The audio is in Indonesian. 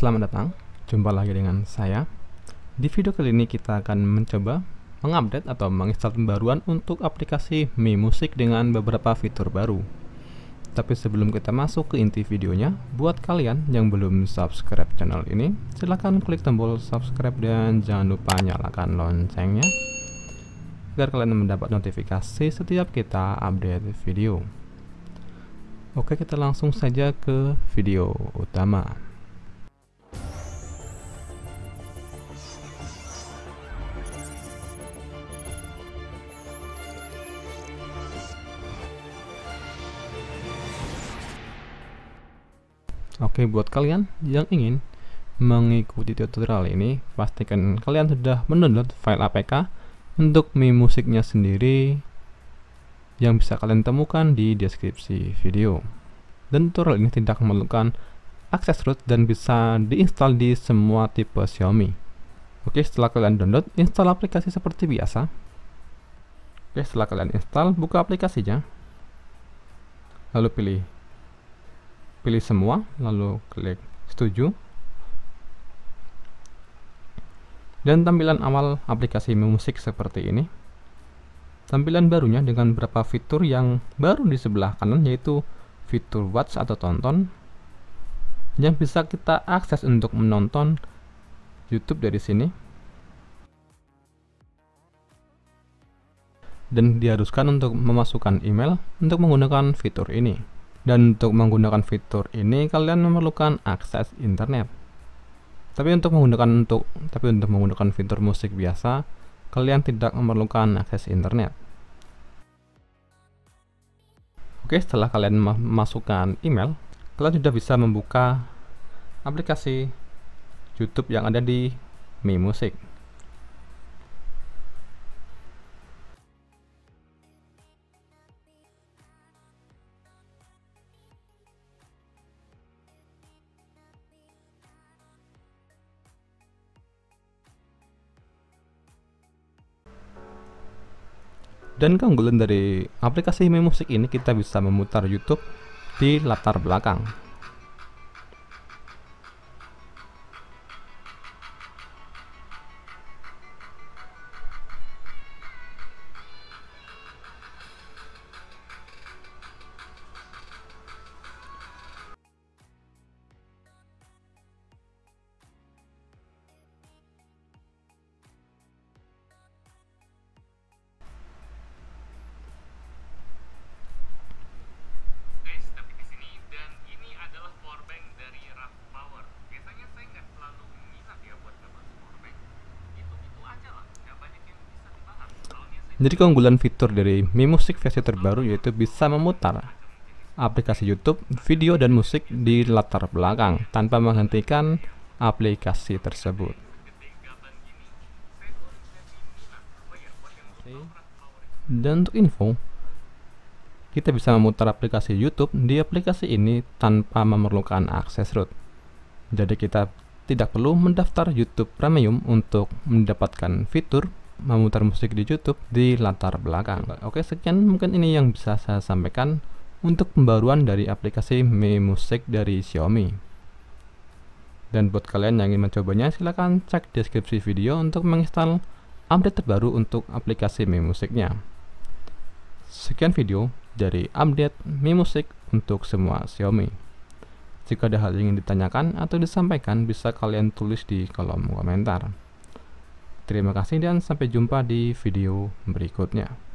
Selamat datang, jumpa lagi dengan saya. Di video kali ini kita akan mencoba mengupdate atau menginstal pembaruan untuk aplikasi Mi Music dengan beberapa fitur baru. Tapi sebelum kita masuk ke inti videonya, buat kalian yang belum subscribe channel ini, silahkan klik tombol subscribe dan jangan lupa nyalakan loncengnya agar kalian mendapat notifikasi setiap kita update video. Oke, kita langsung saja ke video utama. Oke, buat kalian yang ingin mengikuti tutorial ini, pastikan kalian sudah mendownload file APK untuk Mi Musiknya sendiri yang bisa kalian temukan di deskripsi video. Dan tutorial ini tidak memerlukan akses root dan bisa diinstal di semua tipe Xiaomi. Oke, setelah kalian download, install aplikasi seperti biasa. Oke, setelah kalian install, buka aplikasinya, lalu pilih semua, lalu klik setuju, dan tampilan awal aplikasi Mi Music seperti ini. Tampilan barunya dengan beberapa fitur yang baru di sebelah kanan, yaitu fitur watch atau tonton yang bisa kita akses untuk menonton YouTube dari sini, dan diharuskan untuk memasukkan email untuk menggunakan fitur ini. Dan untuk menggunakan fitur ini kalian memerlukan akses internet. Tapi untuk menggunakan fitur musik biasa, kalian tidak memerlukan akses internet. Oke, setelah kalian memasukkan email, kalian sudah bisa membuka aplikasi YouTube yang ada di Mi Music. Dan keunggulan dari aplikasi Mi Music ini, kita bisa memutar YouTube di latar belakang. Jadi keunggulan fitur dari Mi Music versi terbaru yaitu bisa memutar aplikasi YouTube, video, dan musik di latar belakang tanpa menghentikan aplikasi tersebut. Dan untuk info, kita bisa memutar aplikasi YouTube di aplikasi ini tanpa memerlukan akses root. Jadi kita tidak perlu mendaftar YouTube Premium untuk mendapatkan fitur memutar musik di YouTube di latar belakang. Oke, sekian mungkin ini yang bisa saya sampaikan untuk pembaruan dari aplikasi Mi Music dari Xiaomi. Dan buat kalian yang ingin mencobanya, silahkan cek deskripsi video untuk menginstal update terbaru untuk aplikasi Mi Musicnya. Sekian video dari update Mi Music untuk semua Xiaomi. Jika ada hal yang ingin ditanyakan atau disampaikan, bisa kalian tulis di kolom komentar. Terima kasih dan sampai jumpa di video berikutnya.